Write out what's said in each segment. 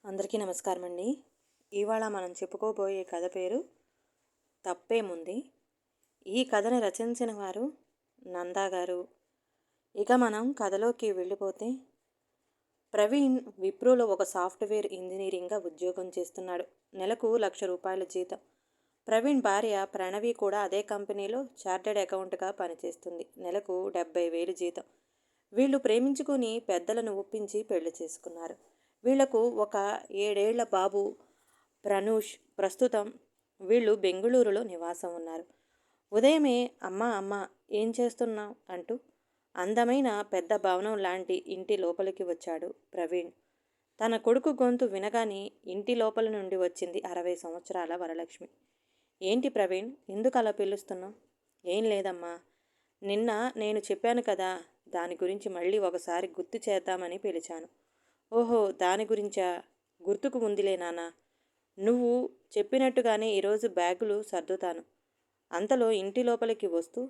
అందరికీ నమస్కారం అండి. ఇవాళ మనం చెప్పుకోబోయే కథ పేరు తప్పేముంది. ఈ కథని రచించిన వారు నందా గారు. ఇక మనం కథలోకి వెళ్ళిపోతే, ప్రవీణ్ విప్రోలో ఒక సాఫ్ట్వేర్ ఇంజనీరింగ్గా ఉద్యోగం చేస్తున్నాడు. నెలకు ₹1,00,000 జీతం. ప్రవీణ్ భార్య ప్రణవి కూడా అదే కంపెనీలో చార్టెడ్ అకౌంట్గా పనిచేస్తుంది. నెలకు 70,000 జీతం. వీళ్ళు ప్రేమించుకుని పెద్దలను ఒప్పించి పెళ్లి చేసుకున్నారు. వీళ్లకు ఒక 7 ఏళ్ల బాబు ప్రనూష్. ప్రస్తుతం వీళ్ళు బెంగుళూరులో నివాసం ఉన్నారు. ఉదయమే అమ్మా అమ్మా ఏం చేస్తున్నావు అంటూ అందమైన పెద్ద భవనం లాంటి ఇంటి లోపలికి వచ్చాడు ప్రవీణ్. తన కొడుకు గొంతు వినగానే ఇంటి లోపల నుండి వచ్చింది 60 సంవత్సరాల వరలక్ష్మి. ఏంటి ప్రవీణ్, ఎందుకు అలా పిలుస్తున్నావు? ఏం లేదమ్మా, నిన్న నేను చెప్పాను కదా, దాని గురించి మళ్ళీ ఒకసారి గుర్తు చేద్దామని పిలిచాను. ఓహో, దాని గురించా? గుర్తుకు ఉందిలే నాన్న. నువ్వు చెప్పినట్టుగానే ఈరోజు బ్యాగులు సర్దుతాను. అంతలో ఇంటి లోపలికి వస్తూ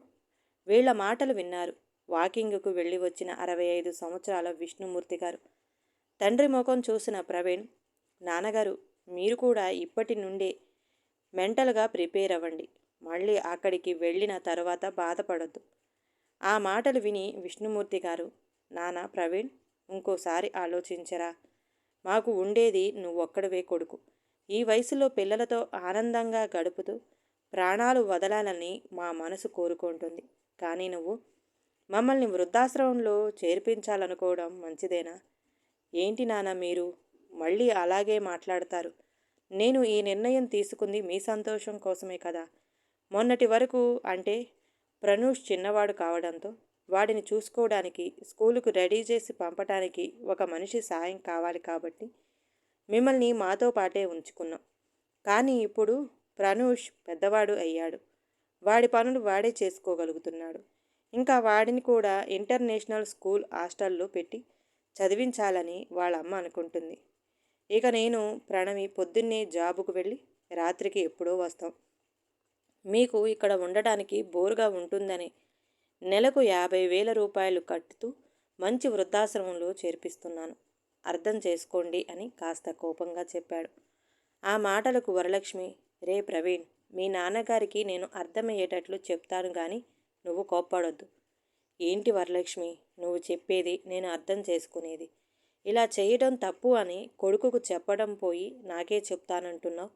వీళ్ల మాటలు విన్నారు వాకింగ్కు వెళ్ళి వచ్చిన 65 సంవత్సరాల విష్ణుమూర్తి గారు. తండ్రి ముఖం చూసిన ప్రవీణ్, నాన్నగారు, మీరు కూడా ఇప్పటి నుండే మెంటల్గా ప్రిపేర్ అవ్వండి. మళ్ళీ అక్కడికి వెళ్ళిన తర్వాత బాధపడొద్దు. ఆ మాటలు విని విష్ణుమూర్తి గారు, నాన్న ప్రవీణ్, ఇంకోసారి ఆలోచించరా. మాకు ఉండేది నువ్వొక్కడివే కొడుకు. ఈ వయసులో పిల్లలతో ఆనందంగా గడుపుతూ ప్రాణాలు వదలాలని మా మనసు కోరుకుంటుంది. కానీ నువ్వు మమ్మల్ని వృద్ధాశ్రమంలో చేర్పించాలనుకోవడం మంచిదేనా? ఏంటి నాన్న మీరు మళ్ళీ అలాగే మాట్లాడతారు? నేను ఈ నిర్ణయం తీసుకుంది మీ సంతోషం కోసమే కదా. మొన్నటి వరకు అంటే ప్రనూష్ చిన్నవాడు కావడంతో వాడిని చూసుకోవడానికి, స్కూలుకు రెడీ చేసి పంపటానికి ఒక మనిషి సాయం కావాలి కాబట్టి మిమ్మల్ని మాతో పాటే ఉంచుకున్నాం. కానీ ఇప్పుడు ప్రనూష్ పెద్దవాడు అయ్యాడు. వాడి పనులు వాడే చేసుకోగలుగుతున్నాడు. ఇంకా వాడిని కూడా ఇంటర్నేషనల్ స్కూల్ హాస్టల్లో పెట్టి చదివించాలని వాళ్ళ అమ్మ అనుకుంటుంది. ఇక నేను ప్రణవి పొద్దున్నే జాబుకు వెళ్ళి రాత్రికి ఎప్పుడో వస్తాం. మీకు ఇక్కడ ఉండడానికి బోరుగా ఉంటుందని నెలకు ₹50,000 కట్టుతూ మంచి వృద్ధాశ్రమంలో చేర్పిస్తున్నాను. అర్థం చేసుకోండి అని కాస్త కోపంగా చెప్పాడు. ఆ మాటలకు వరలక్ష్మి, రే ప్రవీణ్, మీ నాన్నగారికి నేను అర్థమయ్యేటట్లు చెప్తాను కానీ నువ్వు కోప్పడొద్దు. ఏంటి వరలక్ష్మి నువ్వు చెప్పేది, నేను అర్థం చేసుకునేది? ఇలా చేయడం తప్పు అని కొడుకుకు చెప్పడం పోయి నాకే చెప్తానంటున్నావు.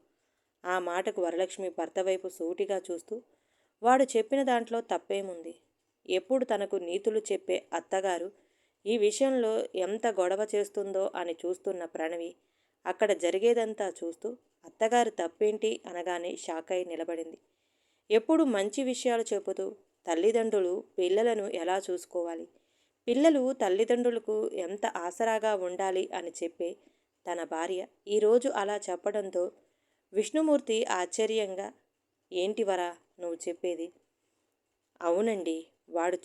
ఆ మాటకు వరలక్ష్మి భర్త వైపు సూటిగా చూస్తూ, వాడు చెప్పిన దాంట్లో తప్పేముంది? ఎప్పుడు తనకు నీతులు చెప్పే అత్తగారు ఈ విషయంలో ఎంత గొడవ చేస్తుందో అని చూస్తున్న ప్రణవి అక్కడ జరిగేదంతా చూస్తూ అత్తగారు తప్పేంటి అనగానే షాక్ అయి నిలబడింది. ఎప్పుడు మంచి విషయాలు చెబుతూ తల్లిదండ్రులు పిల్లలను ఎలా చూసుకోవాలి, పిల్లలు తల్లిదండ్రులకు ఎంత ఆసరాగా ఉండాలి అని చెప్పే తన భార్య ఈరోజు అలా చెప్పడంతో విష్ణుమూర్తి ఆశ్చర్యంగా, ఏంటి వరా నువ్వు చెప్పేది? అవునండి, వాడు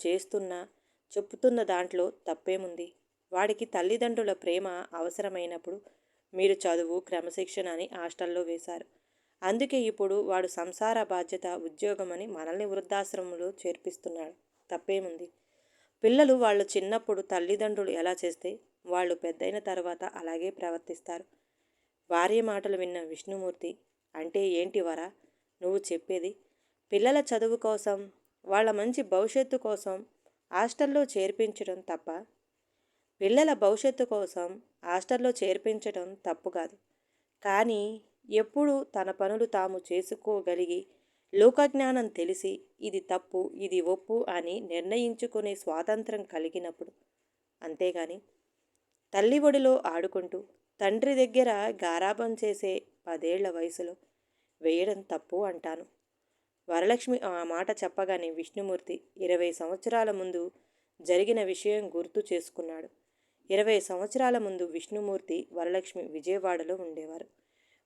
చెప్పుతున్న దాంట్లో తప్పేముంది? వాడికి తల్లిదండ్రుల ప్రేమ అవసరమైనప్పుడు మీరు చదువు, క్రమశిక్షణ అని హాస్టల్లో వేశారు. అందుకే ఇప్పుడు వాడు సంసార బాధ్యత, ఉద్యోగమని మనల్ని వృద్ధాశ్రమంలో చేర్పిస్తున్నాడు. తప్పేముంది? పిల్లలు వాళ్ళు చిన్నప్పుడు తల్లిదండ్రులు ఎలా చేస్తే వాళ్ళు పెద్దయిన తర్వాత అలాగే ప్రవర్తిస్తారు. భార్య మాటలు విన్న విష్ణుమూర్తి, అంటే ఏంటి వరా నువ్వు చెప్పేది? పిల్లల చదువు కోసం, వాళ్ళ మంచి భవిష్యత్తు కోసం హాస్టల్లో చేర్పించడం తప్ప? పిల్లల భవిష్యత్తు కోసం హాస్టల్లో చేర్పించడం తప్పు కాదు. కానీ ఎప్పుడు తన పనులు తాము చేసుకోగలిగి, లోకజ్ఞానం తెలిసి ఇది తప్పు ఇది ఒప్పు అని నిర్ణయించుకునే స్వాతంత్రం కలిగినప్పుడు. అంతేగాని తల్లి ఒడిలో ఆడుకుంటూ తండ్రి దగ్గర గారాబం చేసే 10 ఏళ్ల వయసులో వేయడం తప్పు అంటాను. వరలక్ష్మి ఆ మాట చెప్పగానే విష్ణుమూర్తి 20 సంవత్సరాల ముందు జరిగిన విషయం గుర్తు చేసుకున్నాడు. 20 సంవత్సరాల ముందు విష్ణుమూర్తి, వరలక్ష్మి విజయవాడలో ఉండేవారు.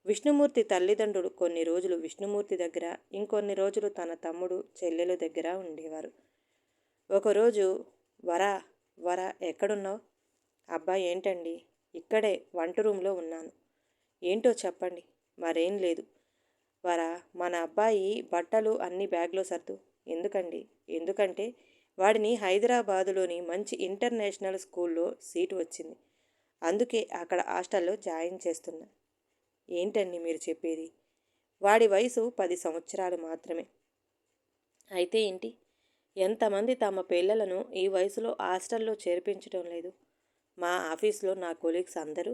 విష్ణుమూర్తి తల్లిదండ్రులు కొన్ని రోజులు విష్ణుమూర్తి దగ్గర, ఇంకొన్ని రోజులు తన తమ్ముడు చెల్లెలు దగ్గర ఉండేవారు. ఒకరోజు, వరా వరా ఎక్కడున్నావు? అబ్బా ఏంటండి, ఇక్కడే వంట రూమ్లో ఉన్నాను. ఏంటో చెప్పండి. మరేం లేదు వరా, మన అబ్బాయి బట్టలు అన్ని బ్యాగ్లో సర్దు. ఎందుకండి? ఎందుకంటే వాడిని హైదరాబాదులోని మంచి ఇంటర్నేషనల్ స్కూల్లో సీటు వచ్చింది. అందుకే అక్కడ హాస్టల్లో జాయిన్ చేస్తున్నా. ఏంటండి మీరు చెప్పేది? వాడి వయసు 10 సంవత్సరాలు మాత్రమే. అయితే ఏంటి? ఎంతమంది తమ పిల్లలను ఈ వయసులో హాస్టల్లో చేర్పించడం లేదు? మా ఆఫీస్లో నా కొలీగ్స్ అందరూ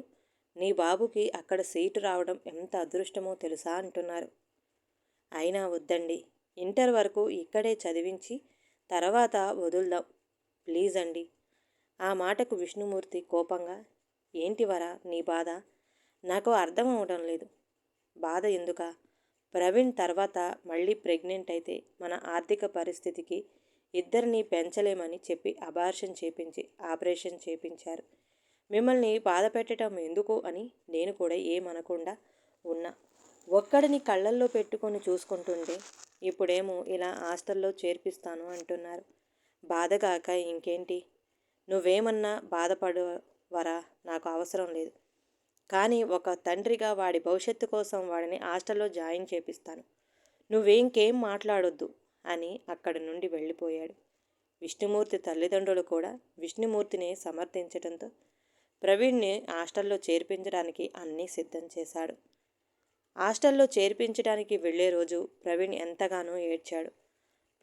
నీ బాబుకి అక్కడ సీటు రావడం ఎంత అదృష్టమో తెలుసా అంటున్నారు. అయినా వద్దండి, ఇంటర్ వరకు ఇక్కడే చదివించి తర్వాత వదులుదాం ప్లీజ్ అండి. ఆ మాటకు విష్ణుమూర్తి కోపంగా, ఏంటి వరా నీ బాధ? నాకు అర్థం అవడం లేదు. బాధ ఎందుకా? ప్రవీణ్ తర్వాత మళ్ళీ ప్రెగ్నెంట్ అయితే మన ఆర్థిక పరిస్థితికి ఇద్దరిని పెంచలేమని చెప్పి ఆపరేషన్ చేపించారు. మిమ్మల్ని బాధ పెట్టడం ఎందుకు అని నేను కూడా ఏమనకుండా ఉన్నా. ఒక్కడిని కళ్ళల్లో పెట్టుకొని చూసుకుంటుంటే ఇప్పుడేమో ఇలా హాస్టల్లో చేర్పిస్తాను అంటున్నారు. బాధగాక ఇంకేంటి? నువ్వేమన్నా బాధపడవరా? నాకు అవసరం లేదు. కానీ ఒక తండ్రిగా వాడి భవిష్యత్తు కోసం వాడిని హాస్టల్లో జాయిన్ చేపిస్తాను. నువ్వేంకేం మాట్లాడొద్దు అని అక్కడి నుండి వెళ్ళిపోయాడు. విష్ణుమూర్తి తల్లిదండ్రులు కూడా విష్ణుమూర్తిని సమర్థించడంతో ప్రవీణ్ని హాస్టల్లో చేర్పించడానికి అన్నీ సిద్ధం చేశాడు. హాస్టల్లో చేర్పించడానికి వెళ్ళే రోజు ప్రవీణ్ ఎంతగానో ఏడ్చాడు.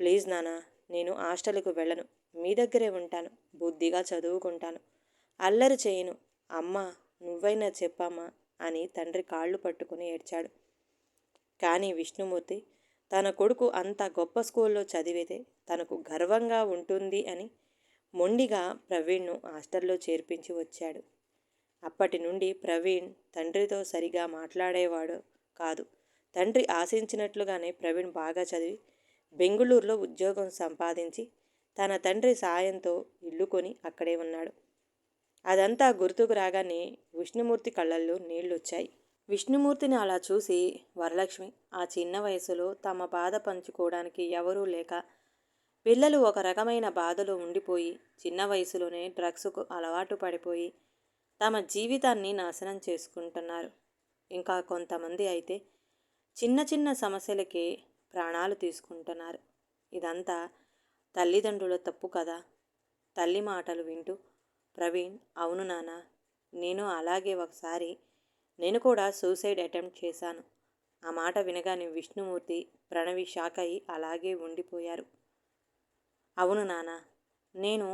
ప్లీజ్ నానా, నేను హాస్టల్కు వెళ్ళను. మీ దగ్గరే ఉంటాను. బుద్ధిగా చదువుకుంటాను. అల్లరి చేయను. అమ్మా నువ్వైనా చెప్పమ్మా అని తండ్రి కాళ్ళు పట్టుకుని ఏడ్చాడు. కానీ విష్ణుమూర్తి తన కొడుకు అంత గొప్ప స్కూల్లో చదివితే తనకు గర్వంగా ఉంటుంది అని మొండిగా ప్రవీణ్ను హాస్టల్లో చేర్పించి వచ్చాడు. అప్పటి నుండి ప్రవీణ్ తండ్రితో సరిగా మాట్లాడేవాడు కాదు. తండ్రి ఆశించినట్లుగానే ప్రవీణ్ బాగా చదివి బెంగుళూరులో ఉద్యోగం సంపాదించి తన తండ్రి సాయంతో ఇల్లు కొని అక్కడే ఉన్నాడు. అదంతా గుర్తుకు రాగానే విష్ణుమూర్తి కళ్ళల్లో నీళ్లొచ్చాయి. విష్ణుమూర్తిని అలా చూసి వరలక్ష్మి ఆ చిన్న వయసులో తమ బాధ పంచుకోవడానికి ఎవరూ లేక పిల్లలు ఒక రకమైన బాధలో ఉండిపోయి చిన్న వయసులోనే డ్రగ్స్కు అలవాటు పడిపోయి తమ జీవితాన్ని నాశనం చేసుకుంటున్నారు. ఇంకా కొంతమంది అయితే చిన్న చిన్న సమస్యలకే ప్రాణాలు తీసుకుంటున్నారు. ఇదంతా తల్లిదండ్రుల తప్పు కదా. తల్లి మాటలు వింటూ ప్రవీణ్, అవును నాన్న, నేను అలాగే ఒకసారి నేను కూడా సూసైడ్ అటెంప్ట్ చేశాను. ఆ మాట వినగానే విష్ణుమూర్తి, ప్రణవి షాక్ అయి అలాగే ఉండిపోయారు. అవును నాన్న, నేను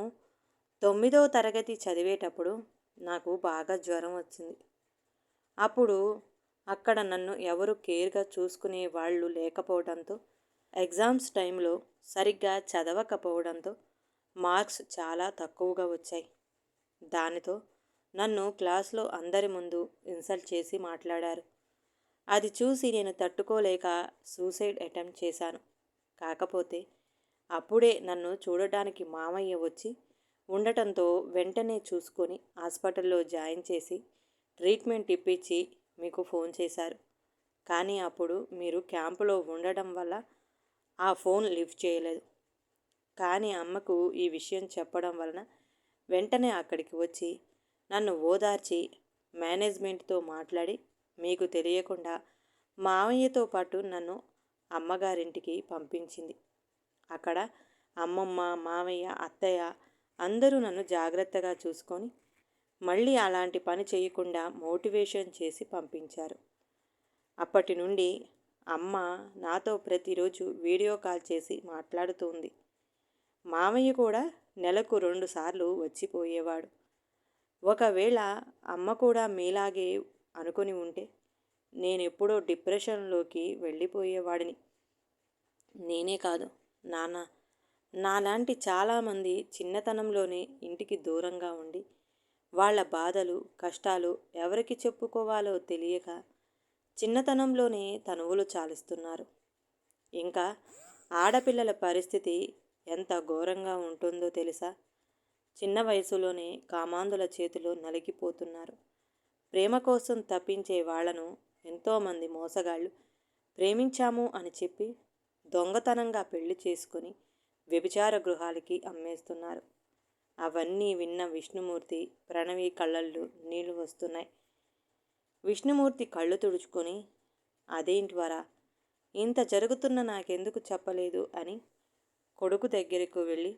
9వ తరగతి చదివేటప్పుడు నాకు బాగా జ్వరం వచ్చింది. అప్పుడు అక్కడ నన్ను ఎవరు కేర్గా చూసుకునే వాళ్ళు లేకపోవడంతో ఎగ్జామ్స్ టైంలో సరిగ్గా చదవకపోవడంతో మార్క్స్ చాలా తక్కువగా వచ్చాయి. దానితో నన్ను క్లాస్లో అందరి ముందు ఇన్సల్ట్ చేసి మాట్లాడారు. అది చూసి నేను తట్టుకోలేక సూసైడ్ అటెంప్ట్ చేశాను. కాకపోతే అప్పుడే నన్ను చూడటానికి మామయ్య వచ్చి ఉండటంతో వెంటనే చూసుకొని హాస్పిటల్లో జాయిన్ చేసి ట్రీట్మెంట్ ఇప్పించి మీకు ఫోన్ చేశారు. కానీ అప్పుడు మీరు క్యాంపులో ఉండడం వల్ల ఆ ఫోన్ లిఫ్ట్ చేయలేదు. కానీ అమ్మకు ఈ విషయం చెప్పడం వలన వెంటనే అక్కడికి వచ్చి నన్ను ఓదార్చి మేనేజ్మెంట్తో మాట్లాడి మీకు తెలియకుండా మావయ్యతో పాటు నన్ను అమ్మగారింటికి పంపించింది. అక్కడ అమ్మమ్మ, మావయ్య, అత్తయ్య అందరూ నన్ను జాగ్రత్తగా చూసుకొని మళ్ళీ అలాంటి పని చేయకుండా మోటివేషన్ చేసి పంపించారు. అప్పటి నుండి అమ్మ నాతో ప్రతిరోజు వీడియో కాల్ చేసి మాట్లాడుతుంది. మామయ్య కూడా నెలకు 2 సార్లు వచ్చిపోయేవాడు. ఒకవేళ అమ్మ కూడా మీలాగే అనుకొని ఉంటే నేనెప్పుడో డిప్రెషన్లోకి వెళ్ళిపోయేవాడిని. నేనే కాదు నాన్న, నాలాంటి చాలామంది చిన్నతనంలోనే ఇంటికి దూరంగా ఉండి వాళ్ళ బాధలు కష్టాలు ఎవరికి చెప్పుకోవాలో తెలియక చిన్నతనంలోనే తనువులు చాలిస్తున్నారు. ఇంకా ఆడపిల్లల పరిస్థితి ఎంత ఘోరంగా ఉంటుందో తెలుసా? చిన్న వయసులోనే కామాంధుల చేతిలో నలిగిపోతున్నారు. ప్రేమ కోసం తప్పించే వాళ్లను ఎంతోమంది మోసగాళ్ళు ప్రేమించాము అని చెప్పి దొంగతనంగా పెళ్లి చేసుకొని వ్యభిచార గృహాలకి అమ్మేస్తున్నారు. అవన్నీ విన్న విష్ణుమూర్తి, ప్రణవి కళ్ళల్లో నీళ్లు వస్తున్నాయి. విష్ణుమూర్తి కళ్ళు తుడుచుకొని, అదేంటి వరా, ఇంత జరుగుతున్న నాకెందుకు చెప్పలేదు అని కొడుకు దగ్గరకు వెళ్ళి,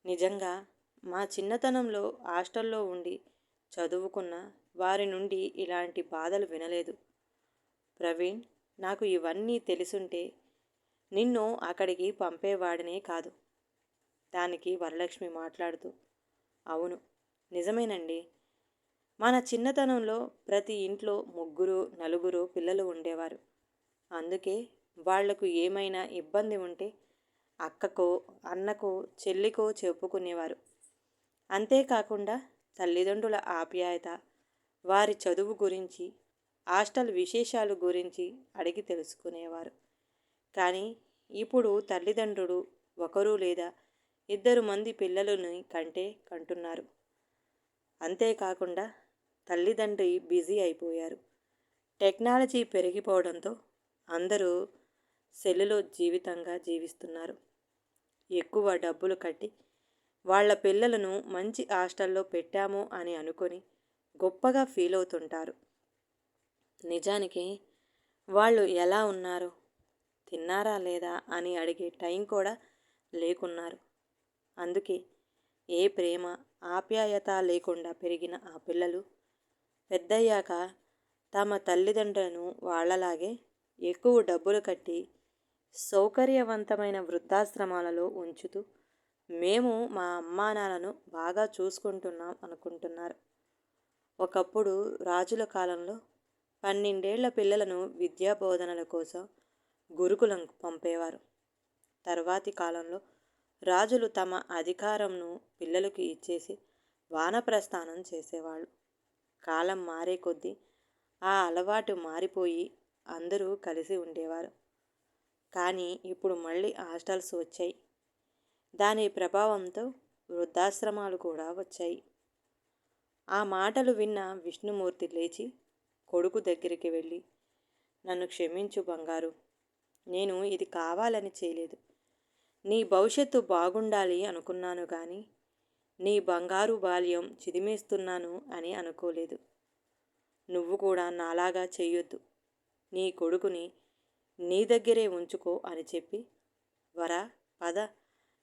నిజంగా మా చిన్నతనంలో హాస్టల్లో ఉండి చదువుకున్న వారి నుండి ఇలాంటి బాధలు వినలేదు. ప్రవీణ్, నాకు ఇవన్నీ తెలుసుంటే నిన్ను అక్కడికి పంపేవాడినే కాదు. దానికి వరలక్ష్మి మాట్లాడుతూ, అవును, నిజమేనండి. మన చిన్నతనంలో ప్రతి ఇంట్లో ముగ్గురు నలుగురు పిల్లలు ఉండేవారు. అందుకే వాళ్లకు ఏమైనా ఇబ్బంది ఉంటే అక్కకో అన్నకో చెల్లికో చెప్పుకునేవారు. అంతేకాకుండా తల్లిదండ్రుల ఆప్యాయత, వారి చదువు గురించి, హాస్టల్ విశేషాలు గురించి అడిగి తెలుసుకునేవారు. కానీ ఇప్పుడు తల్లిదండ్రులు ఒకరు లేదా ఇద్దరు మంది పిల్లలని కంటున్నారు. అంతేకాకుండా తల్లిదండ్రి బిజీ అయిపోయారు. టెక్నాలజీ పెరిగిపోవడంతో అందరూ సెల్లులో జీవితంగా జీవిస్తున్నారు. ఎక్కువ డబ్బులు కట్టి వాళ్ళ పిల్లలను మంచి హాస్టల్లో పెట్టాము అని అనుకొని గొప్పగా ఫీల్ అవుతుంటారు. నిజానికి వాళ్ళు ఎలా ఉన్నారు, తిన్నారా లేదా అని అడిగే టైం కూడా లేకున్నారు. అందుకే ఏ ప్రేమ ఆప్యాయత లేకుండా పెరిగిన ఆ పిల్లలు పెద్దయ్యాక తమ తల్లిదండ్రులను వాళ్ళలాగే ఎక్కువ డబ్బులు కట్టి సౌకర్యవంతమైన వృద్ధాశ్రమాలలో ఉంచుతూ మేము మా అమ్మానాన్నను బాగా చూసుకుంటున్నాం అనుకుంటున్నారు. ఒకప్పుడు రాజుల కాలంలో 12 ఏళ్ల పిల్లలను విద్యాబోధనల కోసం గురుకులం పంపేవారు. తర్వాతి కాలంలో రాజులు తమ అధికారంను పిల్లలకు ఇచ్చేసి వానప్రస్థానం చేసేవాళ్ళు. కాలం మారే కొద్దీ ఆ అలవాటు మారిపోయి అందరూ కలిసి ఉండేవారు. కానీ ఇప్పుడు మళ్ళీ హాస్టల్స్ వచ్చాయి. దాని ప్రభావంతో వృద్ధాశ్రమాలు కూడా వచ్చాయి. ఆ మాటలు విన్న విష్ణుమూర్తి లేచి కొడుకు దగ్గరికి వెళ్ళి, నన్ను క్షమించు బంగారు, నేను ఇది కావాలని చేయలేదు. నీ భవిష్యత్తు బాగుండాలి అనుకున్నాను కానీ నీ బంగారు బాల్యం చిదిమేస్తున్నాను అని అనుకోలేదు. నువ్వు కూడా నాలాగా చెయ్యొద్దు. నీ కొడుకుని నీ దగ్గరే ఉంచుకో అని చెప్పి, వరా పద,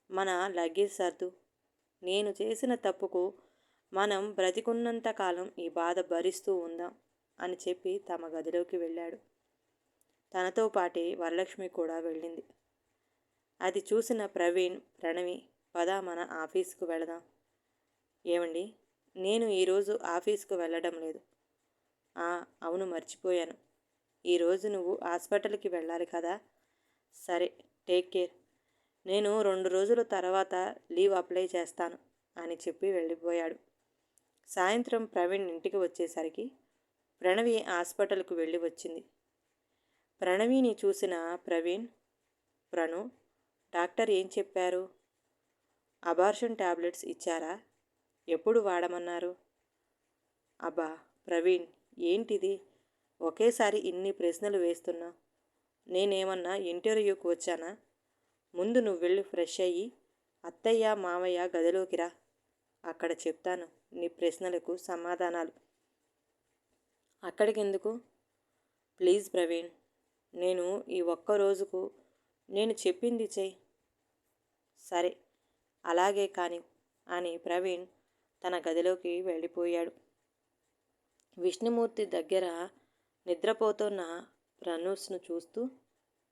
మన లగేజ్ సర్దు. నేను చేసిన తప్పుకు మనం బ్రతికున్నంతకాలం ఈ బాధ భరిస్తూ ఉందాం అని చెప్పి తమ గదిలోకి వెళ్ళాడు. తనతో పాటే వరలక్ష్మి కూడా వెళ్ళింది. అది చూసిన ప్రవీణ్, ప్రణవి, పద మన ఆఫీస్కు వెళదాం. ఏమండి, నేను ఈరోజు ఆఫీస్కు వెళ్ళడం లేదు. అవును, మర్చిపోయాను. ఈరోజు నువ్వు హాస్పిటల్కి వెళ్ళాలి కదా. సరే, టేక్ కేర్. నేను 2 రోజుల తర్వాత లీవ్ అప్లై చేస్తాను అని చెప్పి వెళ్ళిపోయాడు. సాయంత్రం ప్రవీణ్ ఇంటికి వచ్చేసరికి ప్రణవి హాస్పిటల్కు వెళ్ళి వచ్చింది. ప్రణవిని చూసిన ప్రవీణ్, ప్రణు, డాక్టర్ ఏం చెప్పారు? అబార్షన్ టాబ్లెట్స్ ఇచ్చారా? ఎప్పుడు వాడమన్నారు? అబ్బా ప్రవీణ్, ఏంటిది ఒకేసారి ఇన్ని ప్రశ్నలు వేస్తున్నా? నేనేమన్నా ఇంటర్వ్యూకి వచ్చానా? ముందు నువ్వు వెళ్ళి ఫ్రెష్ అయ్యి అత్తయ్య మావయ్య గదిలోకి రా. అక్కడ చెప్తాను నీ ప్రశ్నలకు సమాధానాలు. అక్కడికెందుకు? ప్లీజ్ ప్రవీణ్, నేను ఈ ఒక్క రోజుకు నేను చెప్పింది చెయ్యి. సరే, అలాగే కాని అని ప్రవీణ్ తన గదిలోకి వెళ్ళిపోయాడు. విష్ణుమూర్తి దగ్గర నిద్రపోతున్న ప్రనూస్ను చూస్తూ,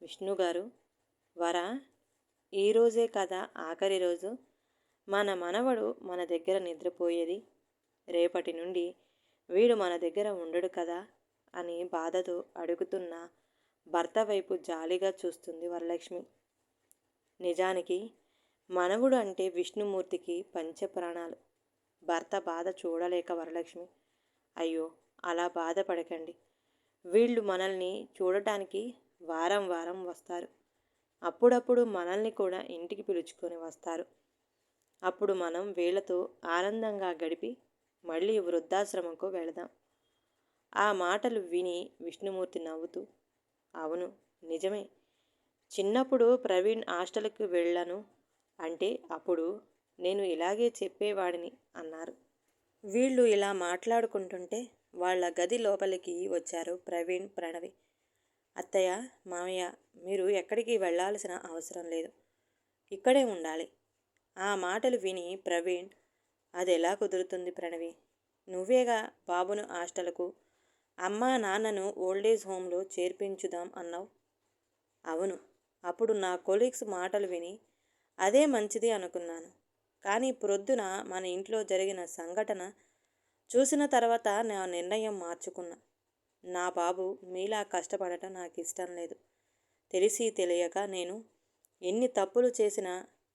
విష్ణుగారు, వరా, ఈరోజే కదా ఆఖరి రోజు. మన మనవడు మన దగ్గర నిద్రపోయేది. రేపటి నుండి వీడు మన దగ్గర ఉండడు కదా అని బాధతో అడుగుతున్న భర్త వైపు జాలిగా చూస్తుంది వరలక్ష్మి. నిజానికి మనవుడు అంటే విష్ణుమూర్తికి పంచప్రాణాలు. భర్త బాధ చూడలేక వరలక్ష్మి, అయ్యో అలా బాధపడకండి. వీళ్ళు మనల్ని చూడటానికి వారం వారం వస్తారు. అప్పుడప్పుడు మనల్ని కూడా ఇంటికి పిలుచుకొని వస్తారు. అప్పుడు మనం వీళ్ళతో ఆనందంగా గడిపి మళ్ళీ వృద్ధాశ్రమంకు వెళదాం. ఆ మాటలు విని విష్ణుమూర్తి నవ్వుతూ, అవును, నిజమే. చిన్నప్పుడు ప్రవీణ్ హాస్టల్కి వెళ్ళను అంటే అప్పుడు నేను ఇలాగే చెప్పేవాడిని అన్నారు. వీళ్ళు ఇలా మాట్లాడుకుంటుంటే వాళ్ళ గది లోపలికి వచ్చారు ప్రవీణ్, ప్రణవి. అత్తయ్య, మామయ్య, మీరు ఎక్కడికి వెళ్ళాల్సిన అవసరం లేదు, ఇక్కడే ఉండాలి. ఆ మాటలు విని ప్రవీణ్, అది ఎలా కుదురుతుంది ప్రణవి? నువ్వేగా బాబును హాస్టల్కు, అమ్మా నాన్నను ఓల్డేజ్ హోంలో చేర్పించుదాం అన్నావు. అవును. అప్పుడు నా కొలీగ్స్ మాటలు విని అదే మంచిది అనుకున్నాను. కానీ ప్రొద్దున మన ఇంట్లో జరిగిన సంఘటన చూసిన తర్వాత నా నిర్ణయం మార్చుకున్నా. నా బాబు మీలా కష్టపడటం నాకు ఇష్టం లేదు. తెలిసి తెలియక నేను ఎన్ని తప్పులు చేసినా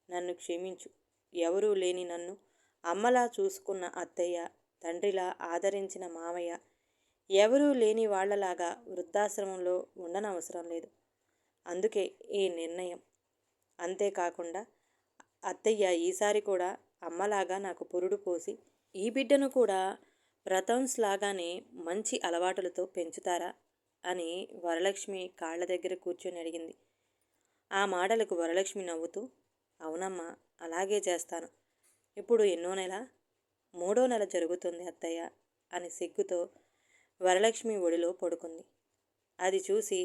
నన్ను క్షమించు. ఎవరూ లేని నన్ను అమ్మలా చూసుకున్న అత్తయ్య, తండ్రిలా ఆదరించిన మామయ్య, ఎవరూ లేని వాళ్ళలాగా వృద్ధాశ్రమంలో ఉండనవసరం లేదు. అందుకే ఈ నిర్ణయం. అంతేకాకుండా అత్తయ్య ఈసారి కూడా అమ్మలాగా నాకు పురుడు పోసి ఈ బిడ్డను కూడా ప్రథమ్స్ లాగానే మంచి అలవాటులతో పెంచుతారా అని వరలక్ష్మి కాళ్ళ దగ్గర కూర్చొని అడిగింది. ఆ మాటలకు వరలక్ష్మి నవ్వుతూ, అవునమ్మా, అలాగే చేస్తాను. ఇప్పుడు ఎన్నో నెల? 3వ నెల జరుగుతుంది అత్తయ్య అని సిగ్గుతో వరలక్ష్మి ఒడిలో పడుకుంది. అది చూసి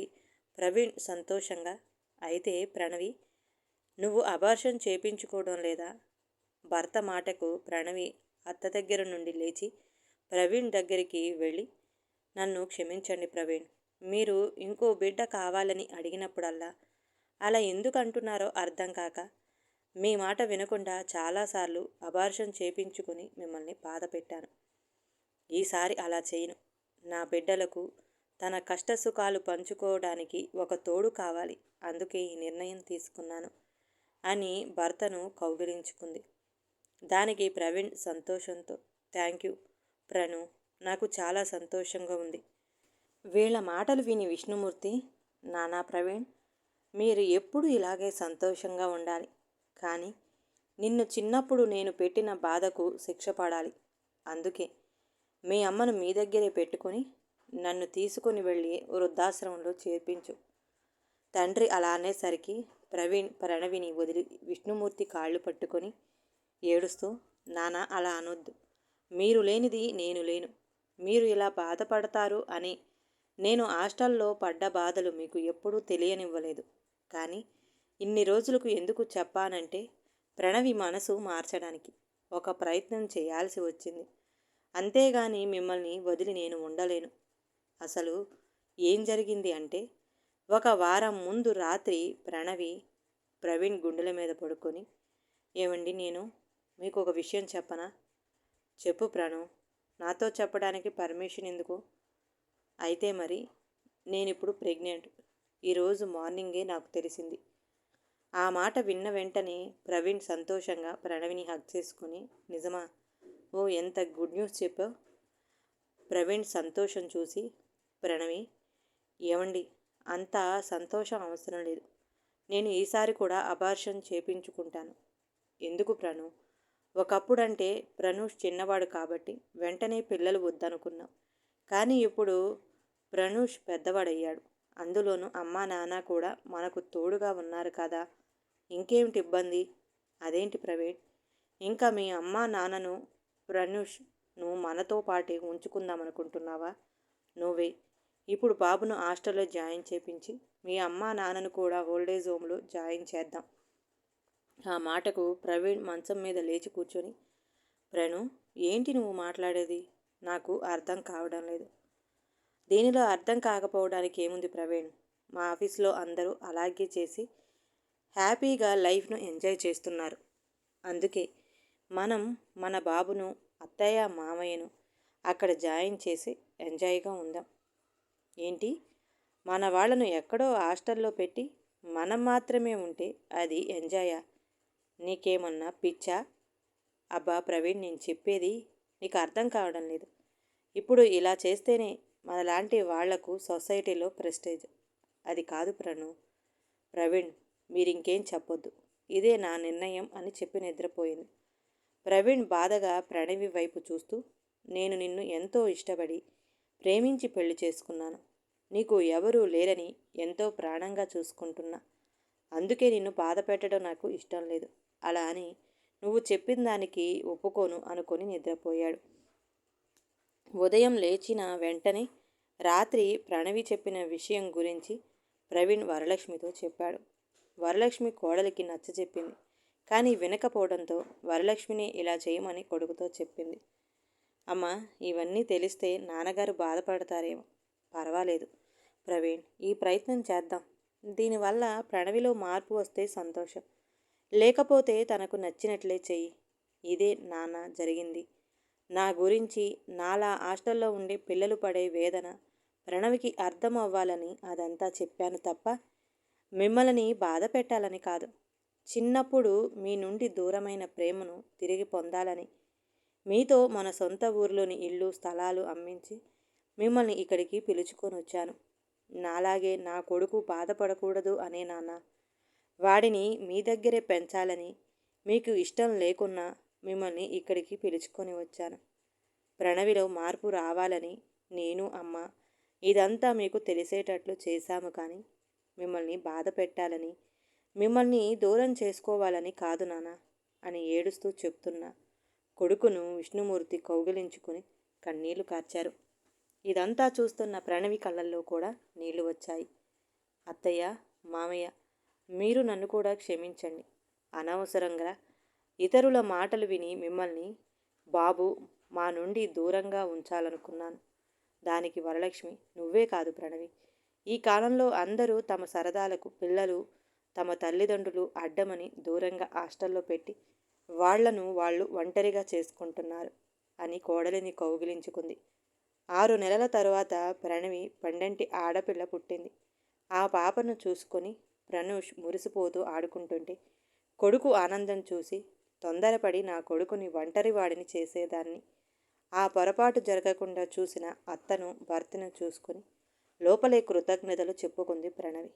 ప్రవీణ్ సంతోషంగా, అయితే ప్రణవి, నువ్వు అబార్షన్ చేపించుకోవడం లేదా? భర్త మాటకు ప్రణవి అత్త దగ్గర నుండి లేచి ప్రవీణ్ దగ్గరికి వెళ్ళి, నన్ను క్షమించండి ప్రవీణ్, మీరు ఇంకో బిడ్డ కావాలని అడిగినప్పుడల్లా అలా ఎందుకు అంటున్నారో అర్థం కాక మీ మాట వినకుండా చాలాసార్లు అబార్షన్ చేపించుకుని మిమ్మల్ని బాధ పెట్టాను. ఈసారి అలా చేయను. నా బిడ్డలకు తన కష్టసుఖాలు పంచుకోవడానికి ఒక తోడు కావాలి. అందుకే ఈ నిర్ణయం తీసుకున్నాను అని భర్తను కౌగిలించుకుంది. దానికి ప్రవీణ్ సంతోషంతో, థ్యాంక్ యూ ప్రణు, నాకు చాలా సంతోషంగా ఉంది. వీళ్ళ మాటలు విని విష్ణుమూర్తి, నానా ప్రవీణ్, మీరు ఎప్పుడు ఇలాగే సంతోషంగా ఉండాలి. కానీ నిన్ను చిన్నప్పుడు నేను పెట్టిన బాధకు శిక్ష పడాలి. అందుకే మీ అమ్మను మీ దగ్గరే పెట్టుకొని నన్ను తీసుకుని వెళ్ళి వృద్ధాశ్రమంలో చేర్పించు. తండ్రి అలా అనేసరికి ప్రవీణ్ ప్రణవిని వదిలి విష్ణుమూర్తి కాళ్ళు పట్టుకొని ఏడుస్తూ, నాన్న అలా అనొద్దు. మీరు లేనిది నేను లేను. మీరు ఇలా బాధపడతారు అని నేను హాస్టల్లో పడ్డ బాధలు మీకు ఎప్పుడూ తెలియనివ్వలేదు. కానీ ఇన్ని రోజులకు ఎందుకు చెప్పానంటే ప్రణవి మనసు మార్చడానికి ఒక ప్రయత్నం చేయాల్సి వచ్చింది. అంతేగాని మిమ్మల్ని వదిలి నేను ఉండలేను. అసలు ఏం జరిగింది అంటే, ఒక వారం ముందు రాత్రి ప్రణవి ప్రవీణ్ గుండెల మీద పడుకొని, ఏమండి, నేను మీకు ఒక విషయం చెప్పనా? చెప్పు ప్రణు, నాతో చెప్పడానికి పర్మిషన్ ఎందుకు? అయితే మరి నేనిప్పుడు ప్రెగ్నెంట్. ఈరోజు మార్నింగే నాకు తెలిసింది. ఆ మాట విన్న వెంటనే ప్రవీణ్ సంతోషంగా ప్రణవిని హగ్ చేసుకుని, నిజమా? ఓ, ఎంత గుడ్ న్యూస్ చెప్పావు. ప్రవీణ్ సంతోషం చూసి, ప్రణవి, ఏమండి, అంత సంతోషం అవసరం లేదు. నేను ఈసారి కూడా అబార్షన్ చేపించుకుంటాను. ఎందుకు ప్రణు? ఒకప్పుడంటే ప్రనూష్ చిన్నవాడు కాబట్టి వెంటనే పిల్లలు వద్దనుకున్నాం. కానీ ఇప్పుడు ప్రనూష్ పెద్దవాడయ్యాడు. అందులోనూ అమ్మా నాన్న కూడా మనకు తోడుగా ఉన్నారు కదా. ఇంకేమిటి ఇబ్బంది? అదేంటి ప్రవీణ్, ఇంకా మీ అమ్మా నాన్నను ప్రనూష్ను మనతో పాటే ఉంచుకుందామనుకుంటున్నావా? నువ్వే ఇప్పుడు బాబును హాస్టల్లో జాయిన్ చేపించి మీ అమ్మా నాన్నను కూడా ఓల్డేజ్ హోమ్లో జాయిన్ చేద్దాం. ఆ మాటకు ప్రవీణ్ మంచం మీద లేచి కూర్చొని, ప్రణు, ఏంటి నువ్వు మాట్లాడేది? నాకు అర్థం కావడం లేదు. దీనిలో అర్థం కాకపోవడానికి ఏముంది ప్రవీణ్? మా ఆఫీస్లో అందరూ అలాగే చేసి హ్యాపీగా లైఫ్ను ఎంజాయ్ చేస్తున్నారు. అందుకే మనం మన బాబును, అత్తయ్య మామయ్యను అక్కడ జాయిన్ చేసి ఎంజాయ్గా ఉందాం. ఏంటి, మన వాళ్ళను ఎక్కడో హాస్టల్లో పెట్టి మనం మాత్రమే ఉంటే అది ఎంజాయా? నీకేమన్నా పిచ్చా? అబ్బా ప్రవీణ్, నేను చెప్పేది నీకు అర్థం కావడం లేదు. ఇప్పుడు ఇలా చేస్తేనే మనలాంటి వాళ్లకు సొసైటీలో ప్రెస్టేజ్. అది కాదు ప్రవీణ్, మీరింకేం చెప్పొద్దు. ఇదే నా నిర్ణయం అని చెప్పి నిద్రపోయింది. ప్రవీణ్ బాధగా ప్రణవి వైపు చూస్తూ, నేను నిన్ను ఎంతో ఇష్టపడి ప్రేమించి పెళ్లి చేసుకున్నాను. నీకు ఎవరూ లేరని ఎంతో ప్రాణంగా చూసుకుంటున్నా. అందుకే నిన్ను బాధ పెట్టడం నాకు ఇష్టం లేదు. అలా అని నువ్వు చెప్పిన దానికి ఒప్పుకోను అనుకొని నిద్రపోయాడు. ఉదయం లేచిన వెంటనే రాత్రి ప్రణవి చెప్పిన విషయం గురించి ప్రవీణ్ వరలక్ష్మితో చెప్పాడు. వరలక్ష్మి కోడలికి నచ్చచెప్పింది. కానీ వినకపోవడంతో వరలక్ష్మిని ఇలా చేయమని కొడుకుతో చెప్పింది. అమ్మ, ఇవన్నీ తెలిస్తే నాన్నగారు బాధపడతారేమో. పర్వాలేదు ప్రవీణ్, ఈ ప్రయత్నం చేద్దాం. దీనివల్ల ప్రణవిలో మార్పు వస్తే సంతోషం. లేకపోతే తనకు నచ్చినట్లే చెయ్యి. ఇదే నాన్న జరిగింది. నా గురించి, నాలా హాస్టల్లో ఉండే పిల్లలు పడే వేదన ప్రణవికి అర్థం అవ్వాలని అదంతా చెప్పాను తప్ప మిమ్మల్ని బాధ పెట్టాలని కాదు. చిన్నప్పుడు మీ నుండి దూరమైన ప్రేమను తిరిగి పొందాలని, మీతో మన సొంత ఊరిలోని ఇల్లు స్థలాలు అమ్మించి మిమ్మల్ని ఇక్కడికి పిలుచుకొని వచ్చాను. నాలాగే నా కొడుకు బాధపడకూడదు అనే నాన్న. వాడిని మీ దగ్గరే పెంచాలని మీకు ఇష్టం లేకున్నా మిమ్మల్ని ఇక్కడికి పిలుచుకొని వచ్చాను. ప్రణవిలో మార్పు రావాలని నేను, అమ్మ ఇదంతా మీకు తెలిసేటట్లు చేశాము. కానీ మిమ్మల్ని బాధ పెట్టాలని, మిమ్మల్ని దూరం చేసుకోవాలని కాదు నాన్న అని ఏడుస్తూ చెప్తున్నా కొడుకును విష్ణుమూర్తి కౌగిలించుకుని కన్నీళ్లు కార్చారు. ఇదంతా చూస్తున్న ప్రణవి కళ్ళల్లో కూడా నీళ్లు వచ్చాయి. అత్తయ్య, మామయ్య, మీరు నన్ను కూడా క్షమించండి. అనవసరంగా ఇతరుల మాటలు విని మిమ్మల్ని, బాబు మా నుండి దూరంగా ఉంచాలనుకున్నాను. దానికి వరలక్ష్మి, నువ్వే కాదు ప్రణవి, ఈ కాలంలో అందరూ తమ సరదాలకు పిల్లలు తమ తల్లిదండ్రులు అడ్డమని దూరంగా హాస్టల్లో పెట్టి వాళ్లను వాళ్ళు ఒంటరిగా చేసుకుంటున్నారు అని కోడలిని కౌగిలించుకుంది. 6 నెలల తరువాత ప్రణవి పండంటి ఆడపిల్ల పుట్టింది. ఆ పాపను చూసుకొని ప్రనూష్ మురిసిపోతూ ఆడుకుంటుంటే కొడుకు ఆనందం చూసి తొందరపడి నా కొడుకుని ఒంటరివాడిని చేసేదాన్ని. ఆ పొరపాటు జరగకుండా చూసిన అత్తను భర్తను చూసుకొని లోపలే కృతజ్ఞతలు చెప్పుకుంది ప్రణవి.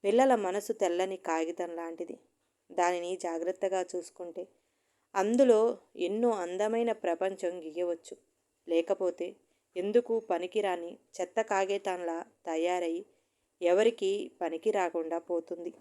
పిల్లల మనసు తెల్లని కాగితం లాంటిది. దానిని జాగ్రత్తగా చూసుకుంటే అందులో ఎన్నో అందమైన ప్రపంచం గీయవచ్చు. లేకపోతే ఎందుకు పనికిరాని చెత్త కాగితంలా తయారై ఎవరికీ పనికి రాకుండా పోతుంది.